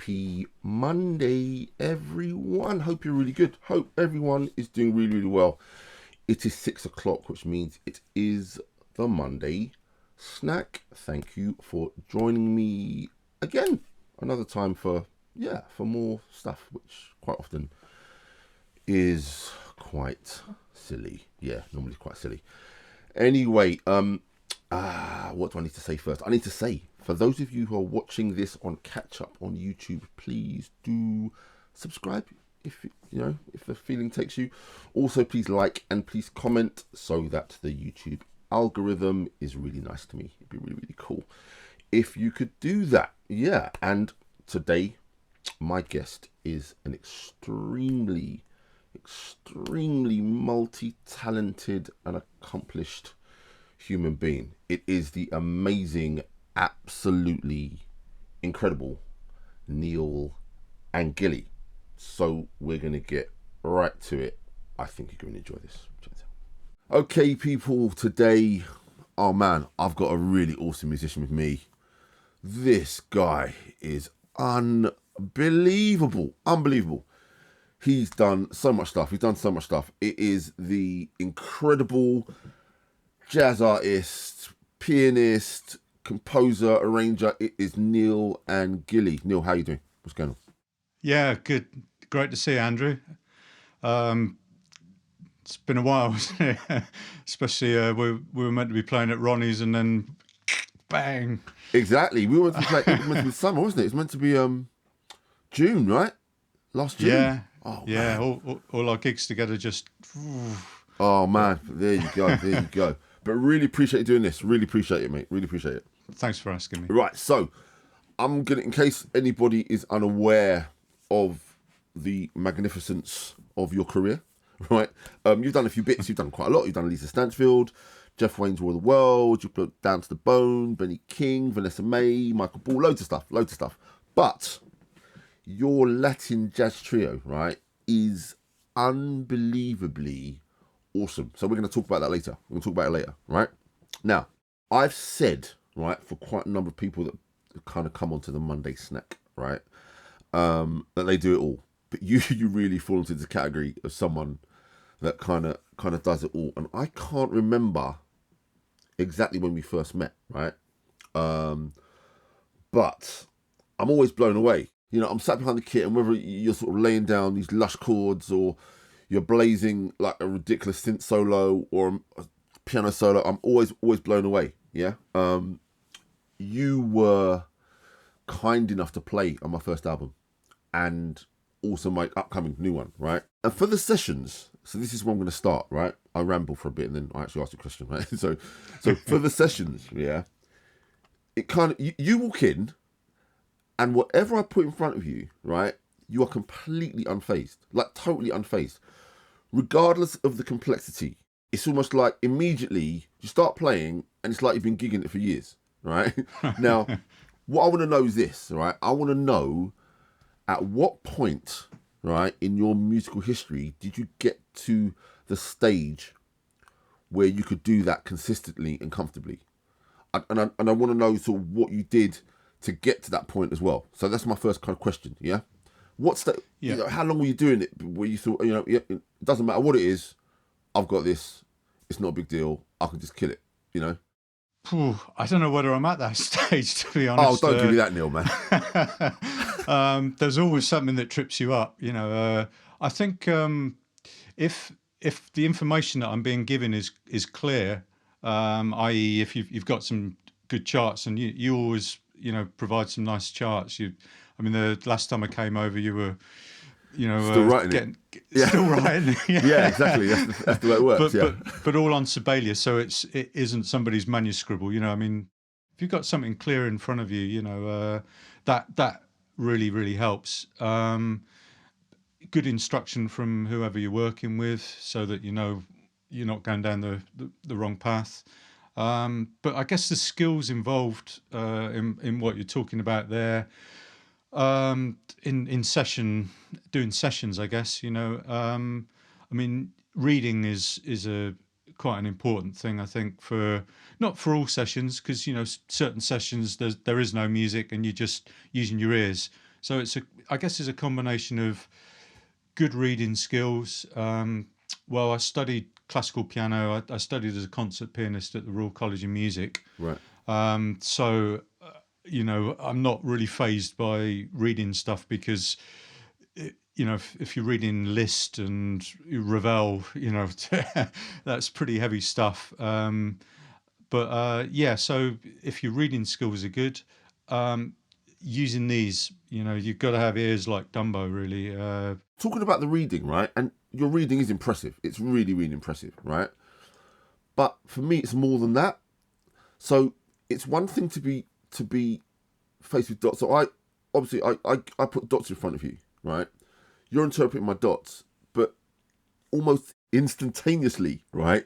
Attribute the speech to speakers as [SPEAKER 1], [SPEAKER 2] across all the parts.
[SPEAKER 1] Happy Monday, everyone. Hope you're really good. Hope everyone is doing really, really well. It is 6 o'clock, which means it is the Monday snack. Thank you for joining me again. Another time for more stuff, which quite often is quite silly. Yeah, normally quite silly. Anyway, what do I need to say first? I need to say, for those of you who are watching this on catch up on YouTube, please do subscribe if the feeling takes you. Also, please like and please comment so that the YouTube algorithm is really nice to me. It'd be really, really cool if you could do that. Yeah, and today my guest is an extremely multi-talented and accomplished human being. It is the amazing, absolutely incredible Neil Angilley. So we're going to get right to it. I think you're going to enjoy this. Okay, people, today, oh man, I've got a really awesome musician with me. This guy is unbelievable. He's done so much stuff. It is the incredible jazz artist, pianist, composer, arranger. It is Neil Angilley. Neil, how you doing? What's going on?
[SPEAKER 2] Yeah, good. Great to see you, Andrew. It's been a while, hasn't it? Especially we were meant to be playing at Ronnie's and then bang.
[SPEAKER 1] Exactly. We were meant to play. It was meant to be summer, wasn't it? It was meant to be June, right? Last June.
[SPEAKER 2] Yeah.
[SPEAKER 1] Oh,
[SPEAKER 2] yeah.
[SPEAKER 1] Man.
[SPEAKER 2] All our gigs together just.
[SPEAKER 1] Oh man, there you go. But really appreciate you doing this. Really appreciate it, mate. Really appreciate it.
[SPEAKER 2] Thanks for asking me.
[SPEAKER 1] Right, so I'm gonna, in case anybody is unaware of the magnificence of your career, right? You've done a few bits. You've done quite a lot. You've done Lisa Stansfield, Jeff Wayne's War of the World. You've put Down to the Bone, Benny King, Vanessa Mae, Michael Ball, loads of stuff. But your Latin jazz trio, right, is unbelievably awesome. So we're going to talk about that later. Right? Now, I've said, right, for quite a number of people that kind of come onto the Monday snack, right, that they do it all. But you really fall into the category of someone that kind of does it all. And I can't remember exactly when we first met, right? But I'm always blown away. You know, I'm sat behind the kit, and whether you're sort of laying down these lush chords or you're blazing like a ridiculous synth solo or a piano solo, I'm always blown away. Yeah. You were kind enough to play on my first album and also my upcoming new one, right? And for the sessions, so this is where I'm going to start, right? I ramble for a bit and then I actually ask a question, right? So for the sessions, yeah, it kind of, you walk in and whatever I put in front of you, right, you are completely unfazed, like totally unfazed. Regardless of the complexity, it's almost like immediately you start playing and it's like you've been gigging it for years, right? Now, what I want to know is this, right? I want to know at what point, right, in your musical history did you get to the stage where you could do that consistently and comfortably? And I want to know sort of what you did to get to that point as well. So that's my first kind of question, yeah? What's that?
[SPEAKER 2] Yeah.
[SPEAKER 1] You know, how long were you doing it where you thought, it doesn't matter what it is, I've got this, it's not a big deal, I can just kill it, you know?
[SPEAKER 2] I don't know whether I'm at that stage, to be honest.
[SPEAKER 1] Oh, don't give me that, Neil, man.
[SPEAKER 2] There's always something that trips you up, you know. I think if the information that I'm being given is clear, i.e. if you've got some good charts and you always, provide some nice charts. The last time I came over, you were,
[SPEAKER 1] still writing
[SPEAKER 2] still writing.
[SPEAKER 1] Yeah, exactly. That's the way it works.
[SPEAKER 2] But all on Sibelius, so it isn't somebody's manuscript. If you've got something clear in front of you, that really, really helps. Good instruction from whoever you're working with, so that you're not going down the wrong path. But I guess the skills involved in what you're talking about there, in doing sessions, I guess, reading is quite an important thing, I think, not for all sessions, because certain sessions there is no music and you're just using your ears. So I guess it's a combination of good reading skills. Well, I studied classical piano. I studied as a concert pianist at the Royal College of Music.
[SPEAKER 1] Right.
[SPEAKER 2] So, I'm not really fazed by reading stuff because, if you're reading Liszt and Ravel, that's pretty heavy stuff. So if your reading skills are good, using these, you've got to have ears like Dumbo, really.
[SPEAKER 1] Talking about the reading, right? And your reading is impressive. It's really, really impressive, right? But for me, it's more than that. So it's one thing to be faced with dots. So I put dots in front of you, right? You're interpreting my dots, but almost instantaneously, right?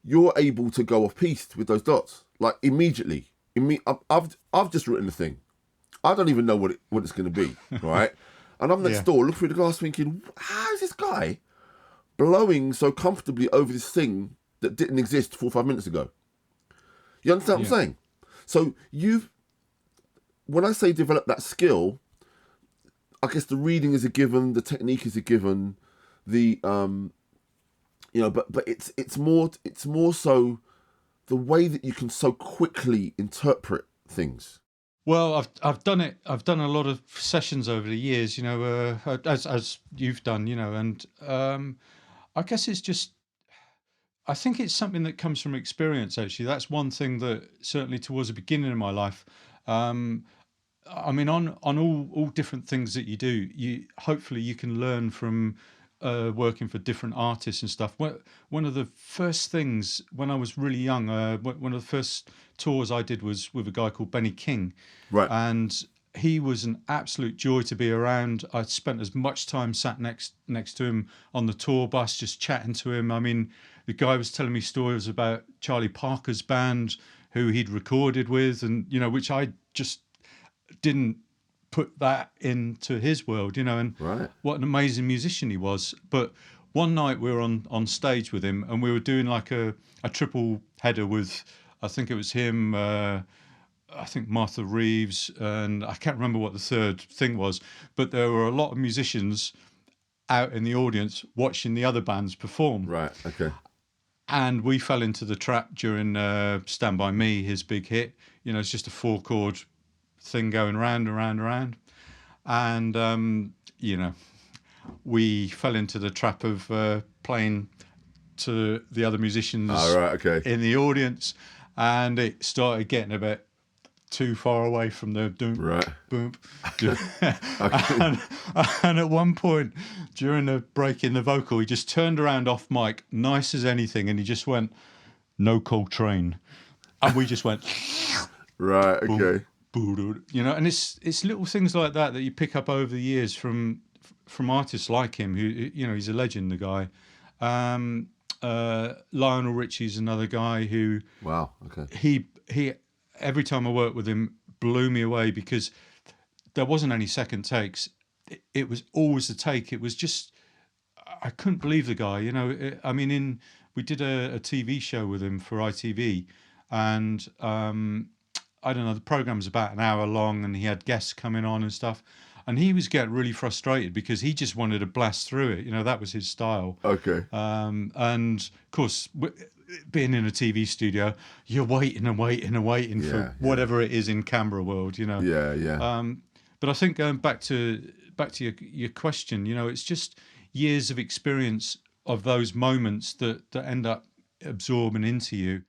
[SPEAKER 1] You're able to go off piste with those dots, like immediately. I've just written the thing. I don't even know what it's going to be, right? And I'm next door, looking through the glass, thinking, how is this guy blowing so comfortably over this thing that didn't exist 4 or 5 minutes ago? You understand what I'm saying? So when I say develop that skill, I guess the reading is a given, the technique is a given, but it's more so the way that you can so quickly interpret things.
[SPEAKER 2] Well, I've done it. I've done a lot of sessions over the years, as you've done, and I guess it's just, I think it's something that comes from experience. Actually, that's one thing that certainly towards the beginning of my life, on all different things that you do, hopefully you can learn from working for different artists and stuff. One of the first things when I was really young, one of the first tours I did was with a guy called Benny King,
[SPEAKER 1] right?
[SPEAKER 2] And he was an absolute joy to be around. I spent as much time sat next to him on the tour bus, just chatting to him. I mean, the guy was telling me stories about Charlie Parker's band, who he'd recorded with, and which I just didn't put that into his world, and
[SPEAKER 1] right.
[SPEAKER 2] What an amazing musician he was. But one night we were on stage with him, and we were doing like a triple header with, I think it was him, I think Martha Reeves, and I can't remember what the third thing was, but there were a lot of musicians out in the audience watching the other bands perform.
[SPEAKER 1] Right, okay.
[SPEAKER 2] And we fell into the trap during Stand By Me, his big hit. It's just a 4-chord thing going round and round and round. And, we fell into the trap of playing to the other musicians in the audience. And it started getting a bit too far away from the doom, boom. And at one point, during the break in the vocal, he just turned around off mic, nice as anything, and he just went, "No Coltrane," and we just went,
[SPEAKER 1] right, okay,
[SPEAKER 2] boom, and it's little things like that you pick up over the years from artists like him, who he's a legend, the guy. Lionel Richie's another guy who,
[SPEAKER 1] wow, okay,
[SPEAKER 2] he every time I worked with him, blew me away because there wasn't any second takes. It was always a take. It was just, I couldn't believe the guy. We did a TV show with him for ITV, and I don't know, the program's about an hour long, and he had guests coming on and stuff. And he was getting really frustrated because he just wanted to blast through it. That was his style.
[SPEAKER 1] Okay.
[SPEAKER 2] And of course, being in a TV studio, you're waiting and waiting and waiting for whatever it is in camera world,
[SPEAKER 1] Yeah.
[SPEAKER 2] But I think going back to your question, it's just years of experience of those moments that end up absorbing into you.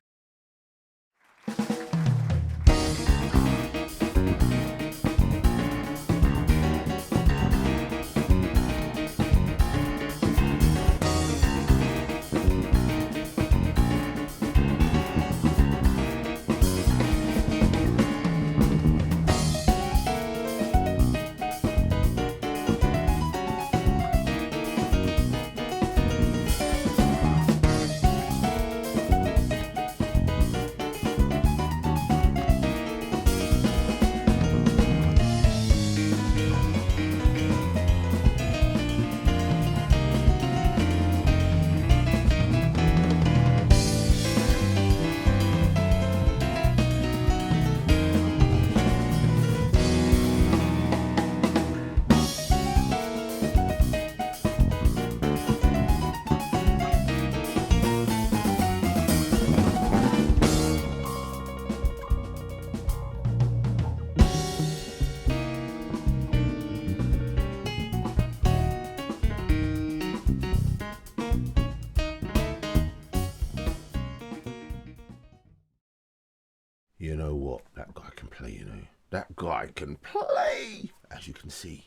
[SPEAKER 1] you know what? That guy can play, you know. That guy can play. As you can see,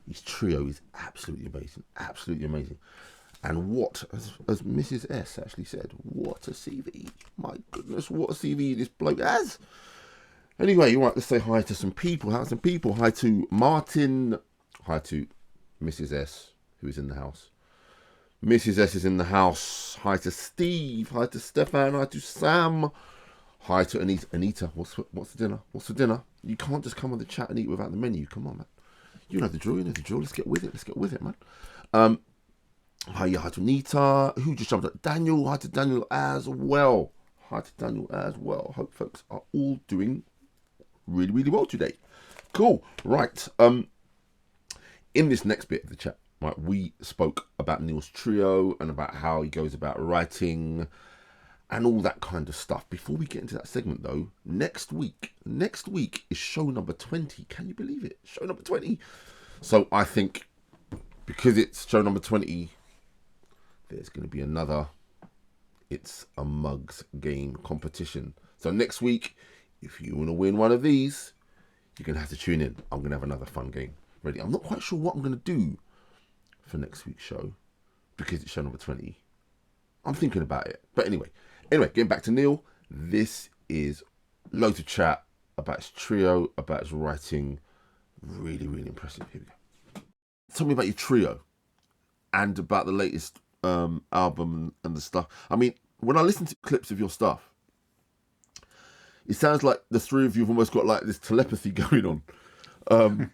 [SPEAKER 1] his trio is absolutely amazing. Absolutely amazing. And what, as Mrs. S actually said, what a CV. My goodness, what a CV this bloke has. Anyway, you want to say hi to some people. Hi to Martin. Hi to Mrs. S, who is in the house. Mrs. S is in the house. Hi to Steve. Hi to Stefan. Hi to Sam. Hi to Anita. Anita, what's for dinner? What's for dinner? You can't just come on the chat and eat without the menu. Come on, man. You know the drill. Let's get with it, man. Hi to Anita. Who just jumped up? Daniel. Hi to Daniel as well. Hope folks are all doing really, really well today. Cool. Right. In this next bit of the chat, right, we spoke about Neil's trio and about how he goes about writing and all that kind of stuff. Before we get into that segment, though, next week is show number 20. Can you believe it? Show number 20. So I think because it's show number 20, there's going to be another It's a Mugs game competition. So next week, if you want to win one of these, you're going to have to tune in. I'm going to have another fun game ready. I'm not quite sure what I'm going to do for next week's show because it's show number 20. I'm thinking about it. But anyway, getting back to Neil, this is loads of chat about his trio, about his writing. Really, really impressive. Here we go. Tell me about your trio and about the latest album and the stuff. I mean, when I listen to clips of your stuff, it sounds like the three of you have almost got like this telepathy going on.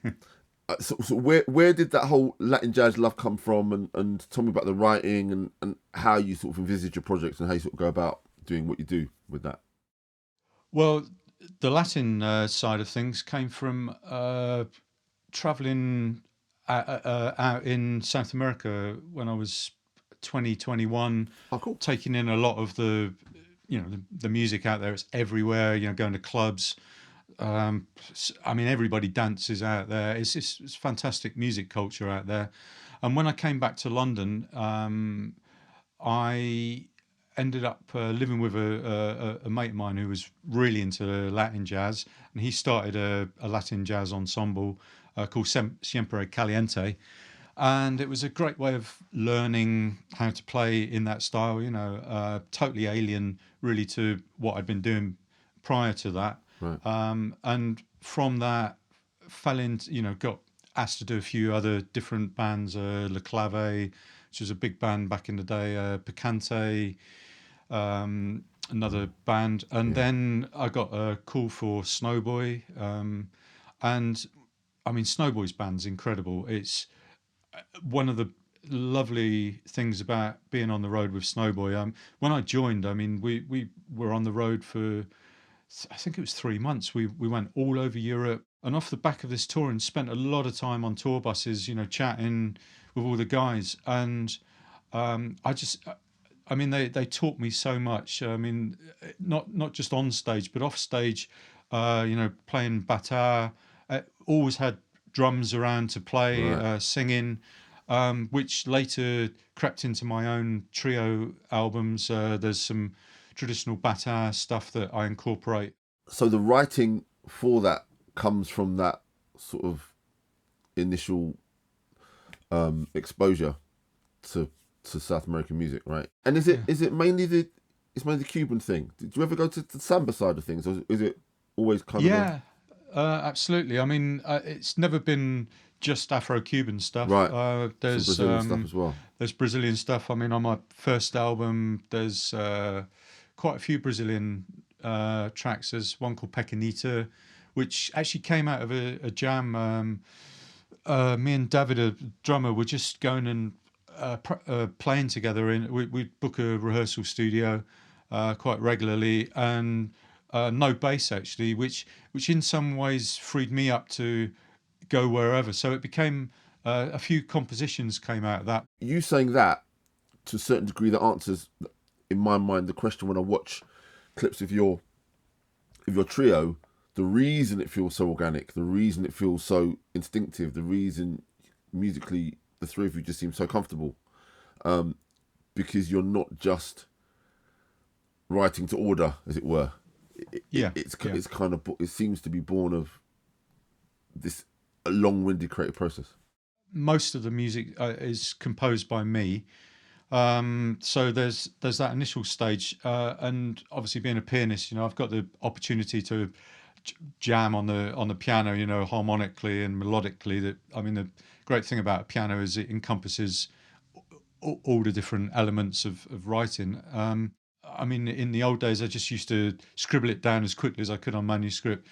[SPEAKER 1] So where did that whole Latin jazz love come from? And tell me about the writing and how you sort of envisage your projects and how you sort of go about doing what you do with that.
[SPEAKER 2] Well, the Latin side of things came from traveling out in South America when I was 21.
[SPEAKER 1] Oh, cool.
[SPEAKER 2] Taking in a lot of the music out there. It's everywhere, going to clubs. I mean, everybody dances out there. It's fantastic music culture out there. And when I came back to London, I ended up living with a mate of mine who was really into Latin jazz, and he started a Latin jazz ensemble called Siempre Caliente. And it was a great way of learning how to play in that style, totally alien really to what I'd been doing prior to that.
[SPEAKER 1] Right.
[SPEAKER 2] And from that, fell into, got asked to do a few other different bands, Le Clave, which was a big band back in the day, Picante, another band. And then I got a call for Snowboy. And I mean, Snowboy's band's incredible. It's one of the lovely things about being on the road with Snowboy. When I joined, I mean, we were on the road for, I think it was 3 months. We went all over Europe, and off the back of this tour, and spent a lot of time on tour buses, chatting with all the guys. And I mean, they taught me so much. I mean, not just on stage, but off stage. Playing batar. Always had drums around to play, right. Singing, which later crept into my own trio albums. There's some traditional batar stuff that I incorporate.
[SPEAKER 1] So the writing for that comes from that sort of initial exposure to South American music, right? And is it mainly the Cuban thing? Did you ever go to the samba side of things, or is it always kind of
[SPEAKER 2] absolutely. I mean, it's never been just Afro-Cuban stuff.
[SPEAKER 1] Right.
[SPEAKER 2] There's
[SPEAKER 1] some Brazilian stuff as well.
[SPEAKER 2] There's Brazilian stuff. I mean, on my first album, there's quite a few Brazilian tracks. There's one called Pequenita, which actually came out of a jam. Me and David, a drummer, were just going and playing together. We'd book a rehearsal studio quite regularly, and no bass actually, which in some ways freed me up to go wherever. So it became a few compositions came out of that.
[SPEAKER 1] You saying that, to a certain degree, that answers, in my mind, the question when I watch clips of your trio. The reason it feels so organic, the reason it feels so instinctive, the reason musically the three of you just seem so comfortable, because you're not just writing to order, as it were. it's kind of, it seems to be born of this long-winded creative process.
[SPEAKER 2] Most of the music is composed by me. So there's that initial stage, and obviously being a pianist, I've got the opportunity to jam on the piano, harmonically and melodically. The great thing about a piano is it encompasses all the different elements of writing. In the old days, I just used to scribble it down as quickly as I could on manuscript.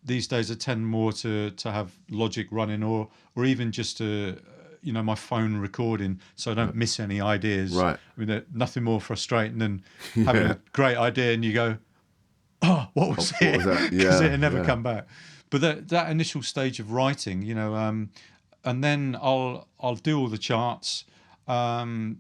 [SPEAKER 2] These days, I tend more to have logic running, or even just to my phone recording, so I don't miss any ideas.
[SPEAKER 1] Right.
[SPEAKER 2] Nothing more frustrating than having a great idea and you go, oh, what was it?
[SPEAKER 1] What was that?
[SPEAKER 2] Because it'll never come back. But that initial stage of writing, and then I'll do all the charts, and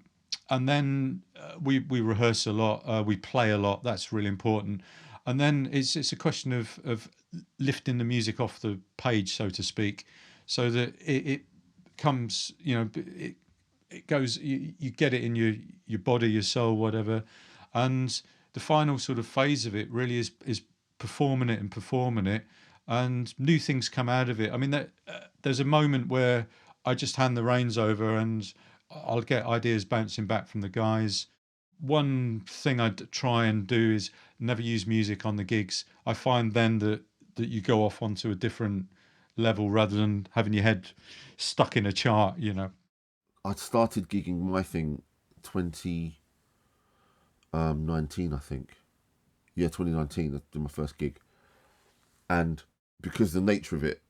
[SPEAKER 2] then we rehearse a lot, we play a lot. That's really important. And then it's a question of lifting the music off the page, so to speak, so that it comes, it goes, you get it in your body, your soul, whatever. And the final sort of phase of it really is performing it, and new things come out of it. There's a moment where I just hand the reins over and I'll get ideas bouncing back from the guys. One thing I try and do is never use music on the gigs. I find then that you go off onto a different level rather than having your head stuck in a chart,
[SPEAKER 1] I started gigging my thing 2019, I think. Yeah, 2019, I did my first gig. And because the nature of it,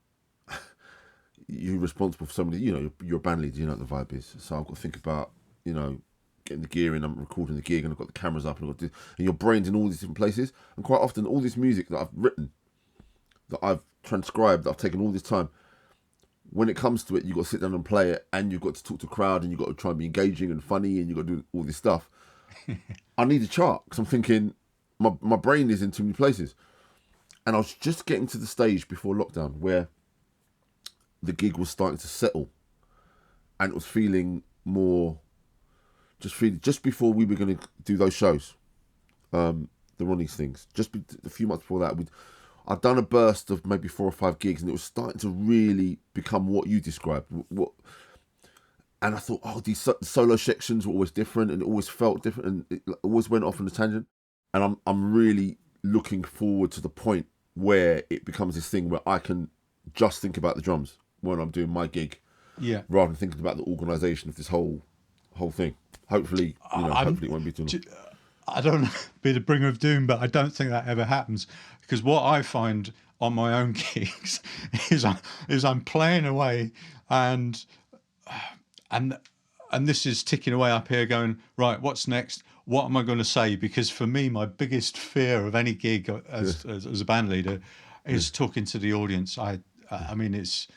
[SPEAKER 1] you're responsible for somebody, you're a band leader, you know what the vibe is. So I've got to think about, getting the gear in, I'm recording the gig, and I've got the cameras up, and your brain's in all these different places. And quite often, all this music that I've written, that I've transcribed, that I've taken all this time, when it comes to it, you've got to sit down and play it, and you've got to talk to the crowd, and you've got to try and be engaging and funny, and you've got to do all this stuff. I need a chart, because I'm thinking, my brain is in too many places. And I was just getting to the stage before lockdown where the gig was starting to settle, and it was feeling more, just before we were going to do those shows, the Ronnie's things, just a few months before that, I'd done a burst of maybe 4 or 5 gigs, and it was starting to really become what you described. And I thought, these solo sections were always different, and it always felt different, and it always went off on a tangent. And I'm really looking forward to the point where it becomes this thing where I can just think about the drums when I'm doing my gig, rather than thinking about the organisation of this whole thing. Hopefully, hopefully it won't be too long.
[SPEAKER 2] I don't know, be the bringer of doom, but I don't think that ever happens, because what I find on my own gigs is I'm playing away, and this is ticking away up here, going, right, what's next? What am I going to say? Because for me, my biggest fear of any gig as a band leader is talking to the audience. It's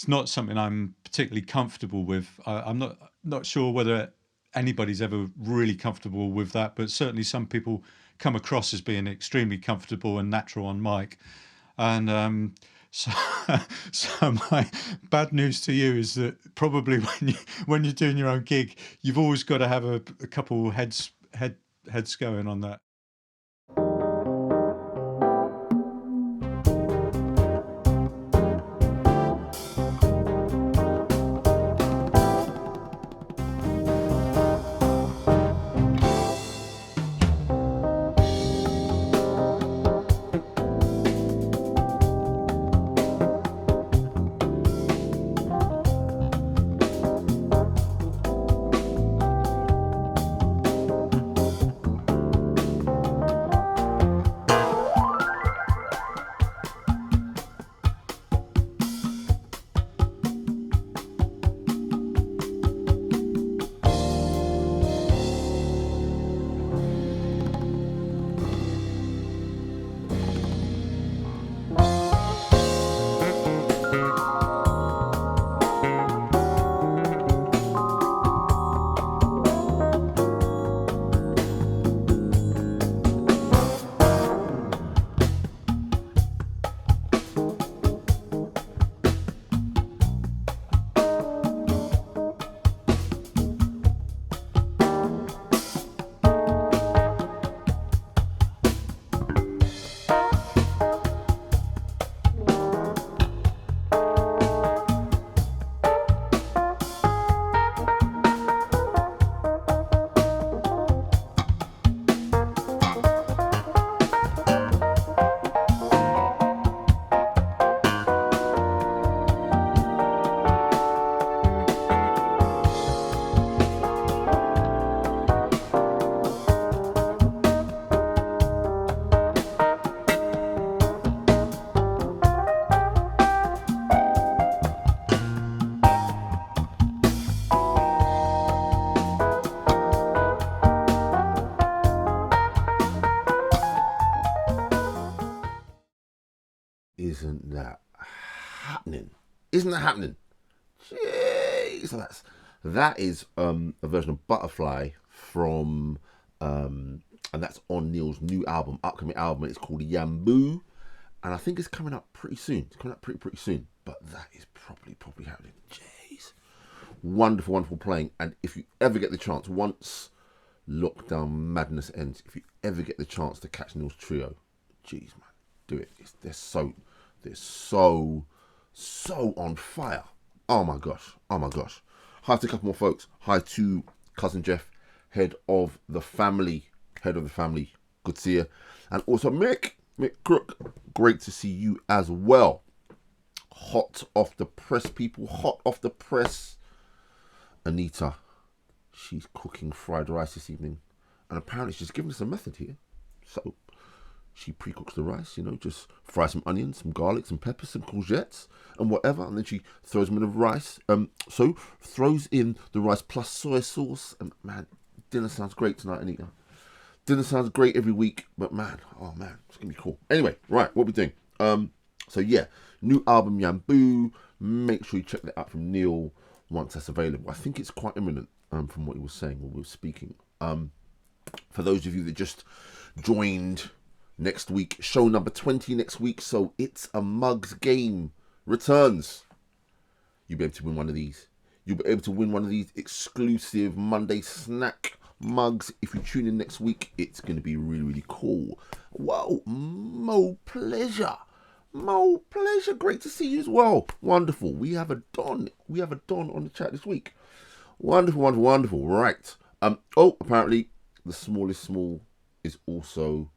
[SPEAKER 2] not something I'm particularly comfortable with. I'm not sure whether anybody's ever really comfortable with that, but certainly some people come across as being extremely comfortable and natural on mic. And so my bad news to you is that probably when you're doing your own gig, you've always got to have a couple heads going on that.
[SPEAKER 1] isn't that happening? Jeez. So that is a version of Butterfly from and that's on Neil's new album, upcoming album. It's called Yambu, and I think it's coming up pretty soon. It's coming up pretty soon. But that is probably happening. Jeez. Wonderful, wonderful playing. And if you ever get the chance, once lockdown madness ends, if you ever get the chance to catch Neil's trio, jeez, man, do it. They're so on fire. Oh my gosh. Hi to a couple more folks. Hi to cousin Jeff, head of the family. Good to see you. And also Mick Crook, great to see you as well. Hot off the press, people. Hot off the press. Anita, she's cooking fried rice this evening, and apparently she's giving us a method here. So she pre-cooks the rice, just fry some onions, some garlic, some peppers, some courgettes, and whatever, and then she throws them in the rice. So throws in the rice plus soy sauce, and man, dinner sounds great tonight, Anita. Dinner sounds great every week, but man, it's gonna be cool. Anyway, right, what we doing? So yeah, new album Yambu. Make sure you check that out from Neil once that's available. I think it's quite imminent, from what he was saying when we were speaking. For those of you that just joined, next week, show number 20 next week, so It's a Mugs game returns. You'll be able to win one of these. You'll be able to win one of these exclusive Monday snack mugs. If you tune in next week, it's going to be really, really cool. Wow, Mo pleasure. Great to see you as well. Wonderful. We have a Don on the chat this week. Wonderful. Right. Apparently the smallest small is also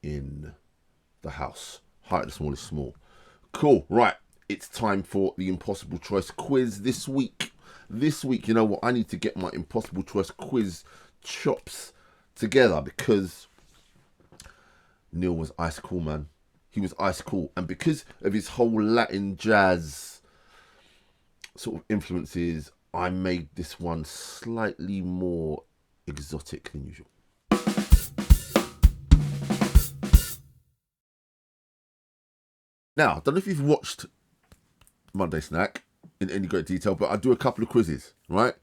[SPEAKER 1] in the house. Hi, the smallest small. Cool. Right. It's time for the Impossible Choice quiz this week. You know what? I need to get my Impossible Choice quiz chops together because Neil was ice cool, man. He was ice cool. And because of his whole Latin jazz sort of influences, I made this one slightly more exotic than usual. Now, I don't know if you've watched Monday Snack in any great detail, but I do a couple of quizzes, right?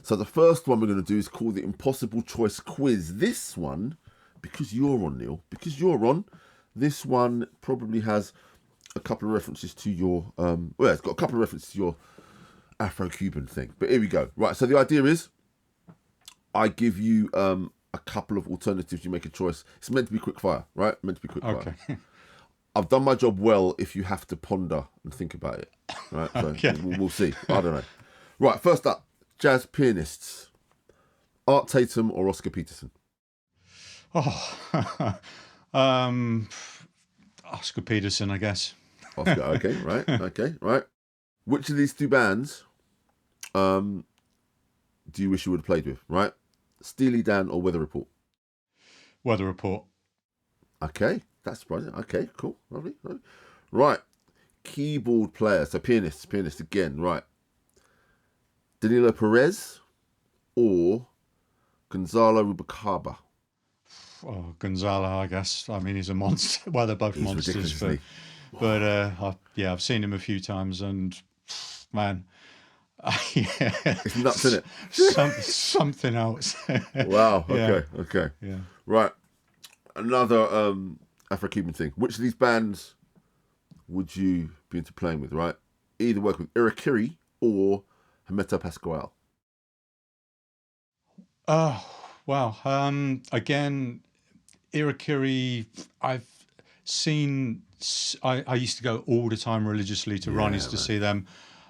[SPEAKER 1] So the first one we're going to do is called the Impossible Choice Quiz. This one, because you're on, Neil, this one probably has a couple of references to your, it's got a couple of references to your afro-Cuban thing. But here we go. Right, so the idea is I give you a couple of alternatives. You make a choice. It's meant to be quick fire, right?
[SPEAKER 2] Okay.
[SPEAKER 1] I've done my job well if you have to ponder and think about it, right? So
[SPEAKER 2] okay.
[SPEAKER 1] We'll see. I don't know. Right, first up, jazz pianists. Art Tatum or Oscar Peterson?
[SPEAKER 2] Oscar Peterson, I guess.
[SPEAKER 1] Oscar, okay, right. Which of these two bands do you wish you would have played with, right? Steely Dan or Weather Report?
[SPEAKER 2] Weather Report.
[SPEAKER 1] Okay, that's surprising. Okay, cool, lovely. Right, keyboard player, so pianist again, right. Danilo Perez or Gonzalo Rubalcaba?
[SPEAKER 2] Oh, Gonzalo, I guess. I mean, he's a monster. Well, they're both monsters, but I've seen him a few times, and man,
[SPEAKER 1] it's nuts, isn't
[SPEAKER 2] it? Something else.
[SPEAKER 1] Wow. Okay.
[SPEAKER 2] Yeah.
[SPEAKER 1] Right. Another Afro-Cuban thing. Which of these bands would you be into playing with? Right. Either work with Irakiri or Hermeto Pascoal.
[SPEAKER 2] Oh wow. Again, Irakiri. I've seen. I used to go all the time religiously to Ronnie's to see them.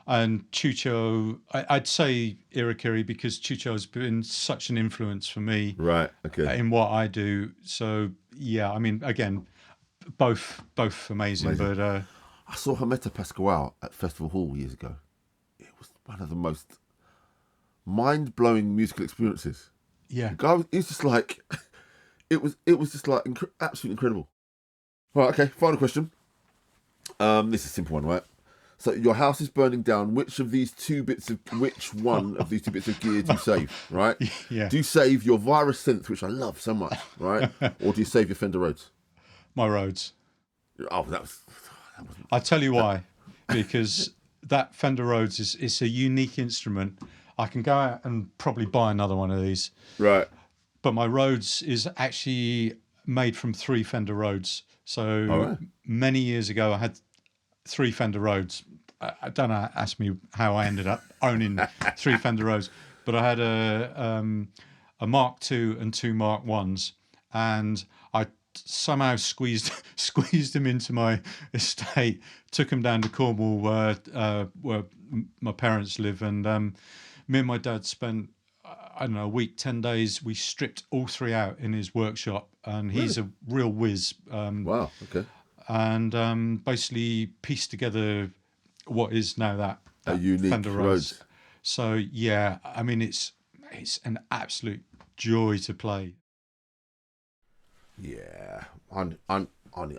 [SPEAKER 2] And Chucho, I'd say Irakiri because Chucho has been such an influence for me,
[SPEAKER 1] right? Okay,
[SPEAKER 2] in what I do. So yeah, I mean, again, both amazing. But
[SPEAKER 1] I saw Hermeto Pascoal at Festival Hall years ago. It was one of the most mind-blowing musical experiences.
[SPEAKER 2] Yeah,
[SPEAKER 1] the guy was just like, it was just like absolutely incredible. Right, okay. Final question. This is a simple one, right? So your house is burning down. Which one of these two bits of gear do you save? Right?
[SPEAKER 2] Yeah.
[SPEAKER 1] Do you save your virus synth, which I love so much, right? Or do you save your Fender Rhodes?
[SPEAKER 2] My Rhodes.
[SPEAKER 1] Oh, that was.
[SPEAKER 2] I'll tell you why. Because that Fender Rhodes is a unique instrument. I can go out and probably buy another one of these.
[SPEAKER 1] Right.
[SPEAKER 2] But my Rhodes is actually made from 3 Fender Rhodes. So
[SPEAKER 1] All right.
[SPEAKER 2] many years ago, I had 3 Fender Rhodes. I don't know, ask me how I ended up owning 3 Fender Rhodes, but I had a Mark II and 2 Mark I's, and I somehow squeezed them into my estate, took them down to Cornwall where my parents live, and me and my dad spent, I don't know, a week, 10 days. We stripped all 3 out in his workshop, and he's a real whiz.
[SPEAKER 1] Wow. Okay.
[SPEAKER 2] And basically pieced together what is now that
[SPEAKER 1] A unique
[SPEAKER 2] Fender
[SPEAKER 1] Rhodes.
[SPEAKER 2] So yeah, I mean it's an absolute joy to play.
[SPEAKER 1] Yeah, I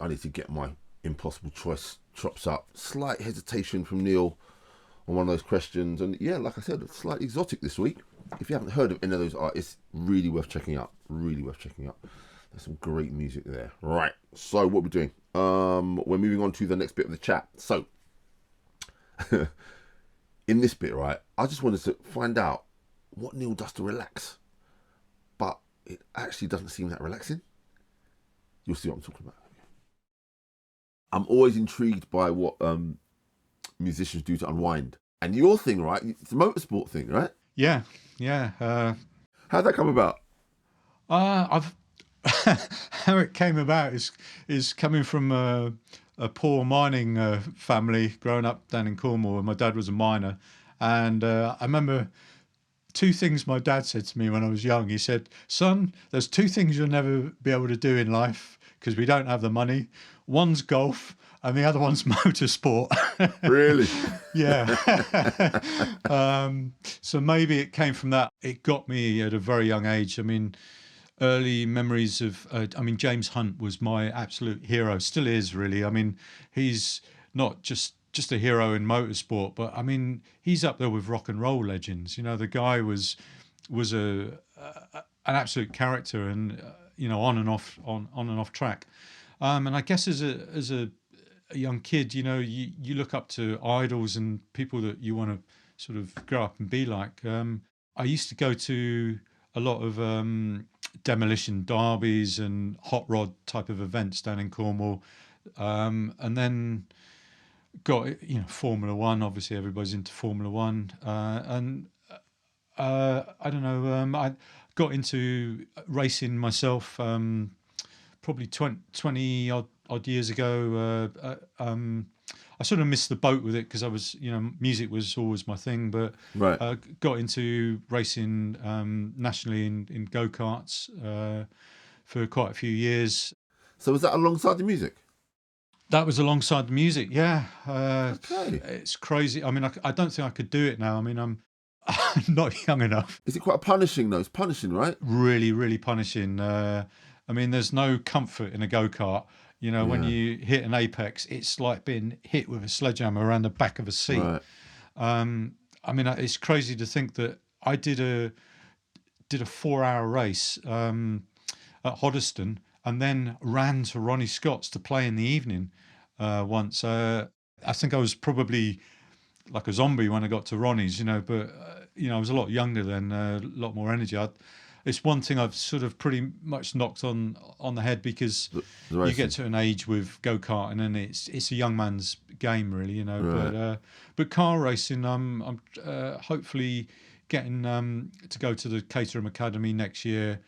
[SPEAKER 1] need to get my impossible choice chops up. Slight hesitation from Neil on one of those questions, and yeah, like I said, slightly exotic this week. If you haven't heard of any of those artists, really worth checking out. Really worth checking out. There's some great music there. Right. So what we're doing? We're moving on to the next bit of the chat. So in this bit, right, I just wanted to find out what Neil does to relax, but it actually doesn't seem that relaxing. You'll see what I'm talking about. I'm always intrigued by what musicians do to unwind. And your thing, right? It's a motorsport thing, right?
[SPEAKER 2] Yeah.
[SPEAKER 1] How'd that come about?
[SPEAKER 2] I've how it came about is coming from a poor mining family, growing up down in Cornwall, and my dad was a miner. And I remember 2 things my dad said to me when I was young. He said, "Son, there's 2 things you'll never be able to do in life because we don't have the money. One's golf and the other one's motorsport."
[SPEAKER 1] Really?
[SPEAKER 2] Yeah. So maybe it came from that. It got me at a very young age. I mean, early memories of, James Hunt was my absolute hero, still is really. I mean, he's not just a hero in motorsport, but I mean, he's up there with rock and roll legends. You know, the guy was an absolute character, and on and off track. And I guess as a young kid, you look up to idols and people that you want to sort of grow up and be like. I used to go to a lot of demolition derbies and hot rod type of events down in Cornwall, and then got Formula One. Obviously, everybody's into Formula One, and I don't know. I got into racing myself probably 20 odd years ago. I sort of missed the boat with it because I was, music was always my thing, but
[SPEAKER 1] Right.
[SPEAKER 2] got into racing nationally in go-karts for quite a few years.
[SPEAKER 1] So was that alongside the music?
[SPEAKER 2] That was alongside the music, yeah.
[SPEAKER 1] Okay.
[SPEAKER 2] It's crazy. I mean, I don't think I could do it now. I mean, I'm not young enough.
[SPEAKER 1] Is it quite punishing though? It's punishing, right?
[SPEAKER 2] Really, really punishing. I mean, there's no comfort in a go-kart. When you hit an apex, it's like being hit with a sledgehammer around the back of a seat.
[SPEAKER 1] Right.
[SPEAKER 2] I mean, it's crazy to think that I did a 4-hour race at Hoddesdon and then ran to Ronnie Scott's to play in the evening once. I think I was probably like a zombie when I got to Ronnie's, but I was a lot younger then, a lot more energy. It's one thing I've sort of pretty much knocked on the head because you get to an age with go-karting and it's a young man's game, really,
[SPEAKER 1] Right.
[SPEAKER 2] But car racing, I'm hopefully getting to go to the Caterham Academy next year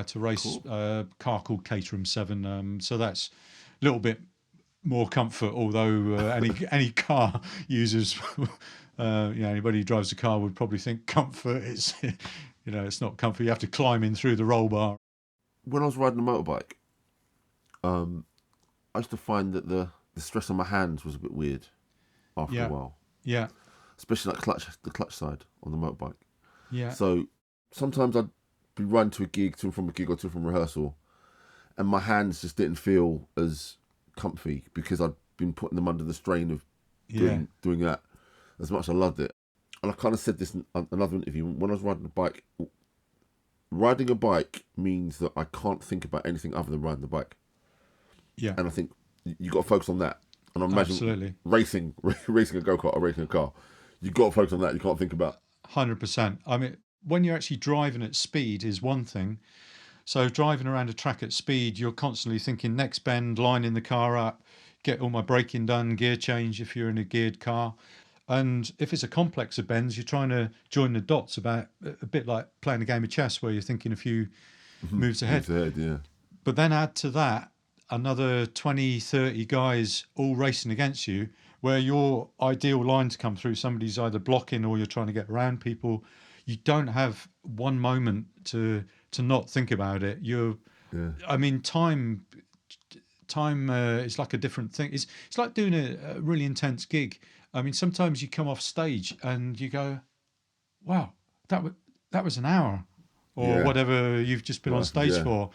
[SPEAKER 2] to race a car called Caterham 7. So that's a little bit more comfort, although any car users, anybody who drives a car would probably think comfort is... it's not comfy. You have to climb in through the roll bar.
[SPEAKER 1] When I was riding a motorbike, I used to find that the stress on my hands was a bit weird after a while.
[SPEAKER 2] Yeah.
[SPEAKER 1] Especially like the clutch side on the motorbike.
[SPEAKER 2] Yeah.
[SPEAKER 1] So sometimes I'd be riding to and from a gig or to and from rehearsal, and my hands just didn't feel as comfy because I'd been putting them under the strain of doing that as much as I loved it. And I kind of said this in another interview, when I was riding a bike means that I can't think about anything other than riding the bike.
[SPEAKER 2] Yeah.
[SPEAKER 1] And I think you got to focus on that. And I imagine
[SPEAKER 2] Absolutely.
[SPEAKER 1] racing a go-kart or racing a car, you've got to focus on that. You can't think about...
[SPEAKER 2] 100%. I mean, when you're actually driving at speed is one thing. So driving around a track at speed, you're constantly thinking next bend, lining the car up, get all my braking done, gear change if you're in a geared car. And if it's a complex of bends, you're trying to join the dots about a bit like playing a game of chess where you're thinking a few moves ahead.
[SPEAKER 1] Moves ahead, yeah.
[SPEAKER 2] But then add to that another 20, 30 guys all racing against you, where your ideal line to come through, somebody's either blocking or you're trying to get around people. You don't have one moment to not think about it. I mean, time is like a different thing. It's like doing a really intense gig. I mean, sometimes you come off stage and you go, "Wow, that was an hour," or
[SPEAKER 1] Yeah.
[SPEAKER 2] whatever you've just been on stage
[SPEAKER 1] Yeah.
[SPEAKER 2] for.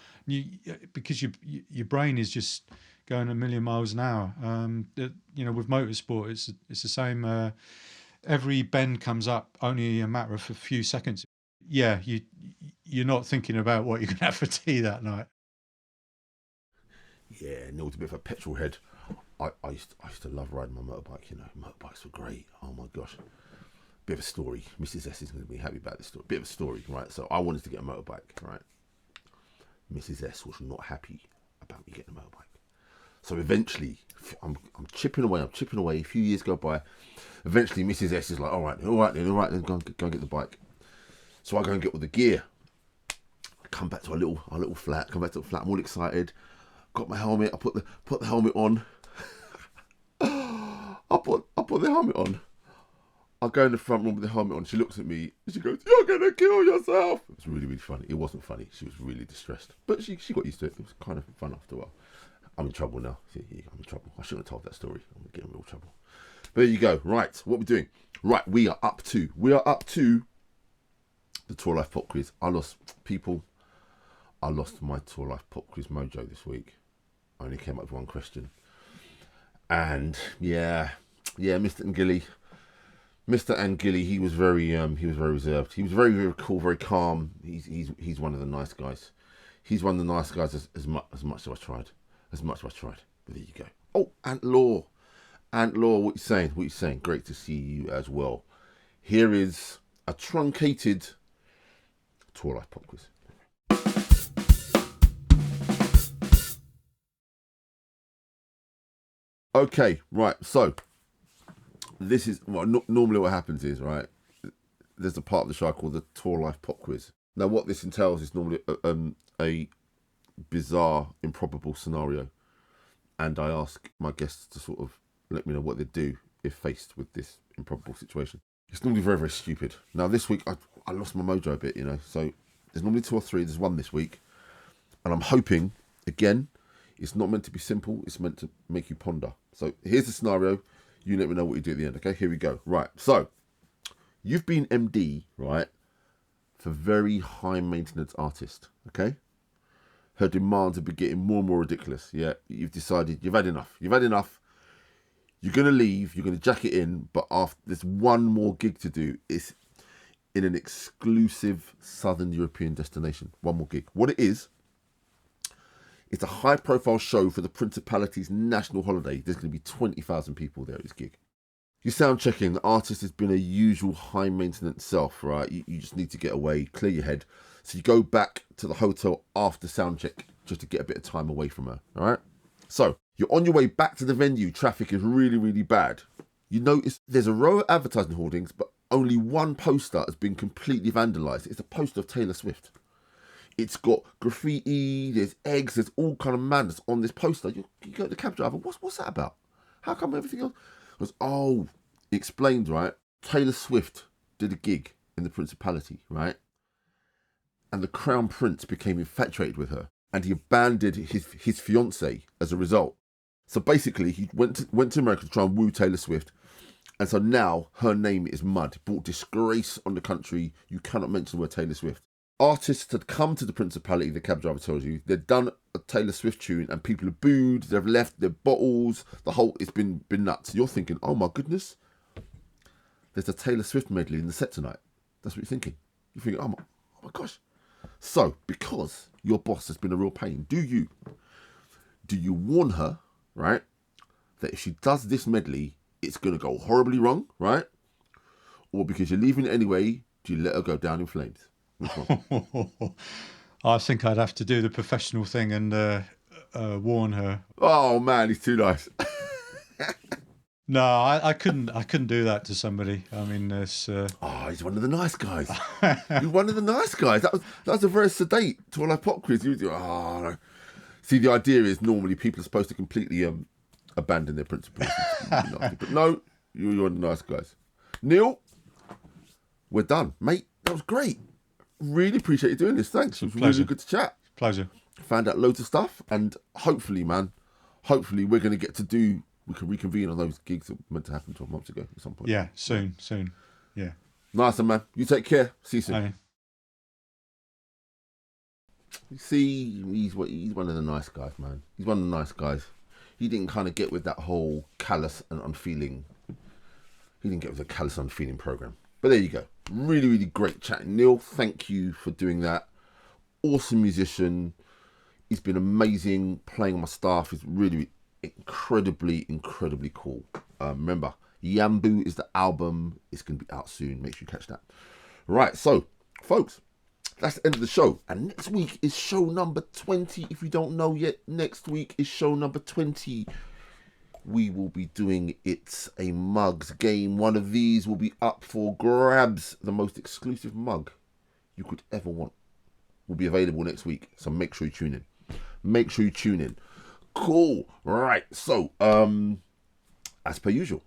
[SPEAKER 2] Because your brain is just going a million miles an hour. With motorsport, it's the same. Every bend comes up only a matter of a few seconds. Yeah, you're not thinking about what you're going to have for tea that night.
[SPEAKER 1] Yeah, Neil's a bit of a petrol head. I used to love riding my motorbike, you know. Motorbikes were great. Oh my gosh. Bit of a story. Mrs. S is going to be happy about this story. Bit of a story, right? So I wanted to get a motorbike, right? Mrs. S was not happy about me getting a motorbike. So eventually, I'm chipping away. A few years go by. Eventually, Mrs. S is like, all right, then, go and get the bike. So I go and get all the gear. I come back to our little flat. I'm all excited. Got my helmet. I put the helmet on. I put the helmet on. I go in the front room with the helmet on. She looks at me and she goes, "You're gonna kill yourself." It was really, really funny. It wasn't funny. She was really distressed, but she got used to it. It was kind of fun after a while. I'm in trouble now. I'm in trouble. I shouldn't have told that story. I'm gonna get in real trouble. But there you go. Right, what we're doing? Right, we are up to the Tour Life Pop Quiz. I lost my Tour Life Pop Quiz mojo this week. I only came up with one question, and yeah, Mr. Angilley, he was very reserved. He was very, very cool, very calm. He's one of the nice guys. He's one of the nice guys as much as I tried. But there you go. Oh, Aunt Law, what you saying? Great to see you as well. Here is a truncated Tour Life Pop Quiz. Okay, right. So this is normally what happens is, right, there's a part of the show called the Tour Life Pop Quiz. Now, what this entails is normally a bizarre, improbable scenario, and I ask my guests to sort of let me know what they'd do if faced with this improbable situation. It's normally very, very stupid. Now, this week, I lost my mojo a bit, you know, so there's normally 2 or 3. There's one this week, and I'm hoping, again, it's not meant to be simple. It's meant to make you ponder. So here's the scenario. You let me know what you do at the end, okay? Here we go. Right, so you've been MD, right, for very high maintenance artist, okay? Her demands have been getting more and more ridiculous. Yeah, you've decided you've had enough. You're going to leave. You're going to jack it in. But after there's one more gig to do. It's in an exclusive Southern European destination. One more gig. What it is, it's a high-profile show for the Principality's national holiday. There's going to be 20,000 people there at this gig. You're sound checking. The artist has been a usual high-maintenance self, right? You just need to get away, clear your head. So you go back to the hotel after sound check just to get a bit of time away from her, all right? So you're on your way back to the venue. Traffic is really, really bad. You notice there's a row of advertising hoardings, but only one poster has been completely vandalised. It's a poster of Taylor Swift. It's got graffiti, there's eggs, there's all kind of madness on this poster. You go to the cab driver, what's that about? How come everything else? Goes, oh, explained, right? Taylor Swift did a gig in the Principality, right? And the Crown Prince became infatuated with her, and he abandoned his fiancée as a result. So basically, he went to America to try and woo Taylor Swift, and so now her name is mud. Brought disgrace on the country. You cannot mention the word Taylor Swift. Artists had come to the Principality, the cab driver tells you. They'd done a Taylor Swift tune and people have booed, they've left their bottles, it's been nuts. You're thinking, oh my goodness, there's a Taylor Swift medley in the set tonight. That's what you're thinking. You're thinking, oh my gosh. So, because your boss has been a real pain, do you warn her, right, that if she does this medley, it's going to go horribly wrong, right? Or because you're leaving it anyway, do you let her go down in flames? Which one?
[SPEAKER 2] I think I'd have to do the professional thing and warn her.
[SPEAKER 1] Oh man, he's too nice.
[SPEAKER 2] No, I couldn't do that to somebody. I mean, there's.
[SPEAKER 1] Oh, he's one of the nice guys. He's one of the nice guys. That was a very sedate Twilight Live pop quiz. No. See, the idea is normally people are supposed to completely abandon their principles. But no, you're one of the nice guys. Neil, we're done, mate. That was great. Really appreciate you doing this. Thanks. It was really good to chat.
[SPEAKER 2] Pleasure.
[SPEAKER 1] Found out loads of stuff, and hopefully, man, we're going to get to we can reconvene on those gigs that were meant to happen 12 months ago at some point.
[SPEAKER 2] Yeah, soon. Yeah.
[SPEAKER 1] Nice one, man. You take care. See you soon.
[SPEAKER 2] Aye.
[SPEAKER 1] You see, he's one of the nice guys, man. He's one of the nice guys. He didn't kind of get with that whole callous and unfeeling. He didn't get with the callous and unfeeling program. But there you go. Really, really great chatting. Neil, thank you for doing that. Awesome musician. He's been amazing playing on my staff. He's really incredibly cool. Remember, Yambu is the album. It's going to be out soon. Make sure you catch that. Right, so, folks, that's the end of the show. And next week is show number 20. If you don't know yet, next week is show number 20. We will be doing It's a Mugs game. One of these will be up for grabs. The most exclusive mug you could ever want will be available next week. So make sure you tune in. Cool. Right. So, as per usual,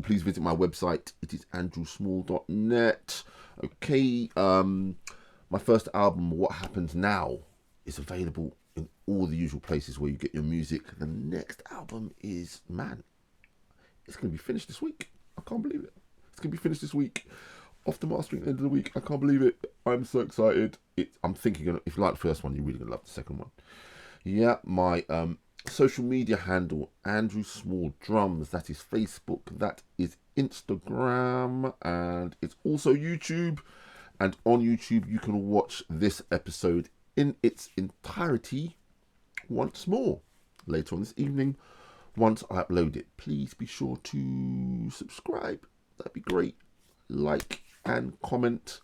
[SPEAKER 1] please visit my website. It is andrewsmall.net. Okay. My first album, What Happens Now, is available in all the usual places where you get your music. The next album is, it's going to be finished this week. I can't believe it. It's going to be finished this week. Off the mastering at the end of the week. I can't believe it. I'm so excited. I'm thinking, if you like the first one, you're really going to love the second one. Yeah, my social media handle, Andrew Small Drums. That is Facebook. That is Instagram. And it's also YouTube. And on YouTube, you can watch this episode in its entirety once more later on this evening once I upload it. Please be sure to subscribe. That'd be great. Like and comment.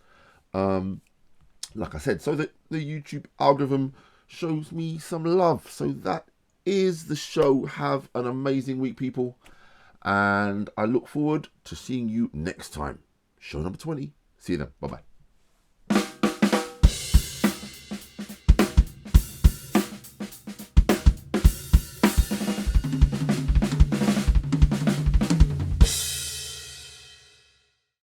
[SPEAKER 1] Like I said, so that the YouTube algorithm shows me some love. So that is the show. Have an amazing week, people. And I look forward to seeing you next time. Show number 20. See you then. Bye-bye.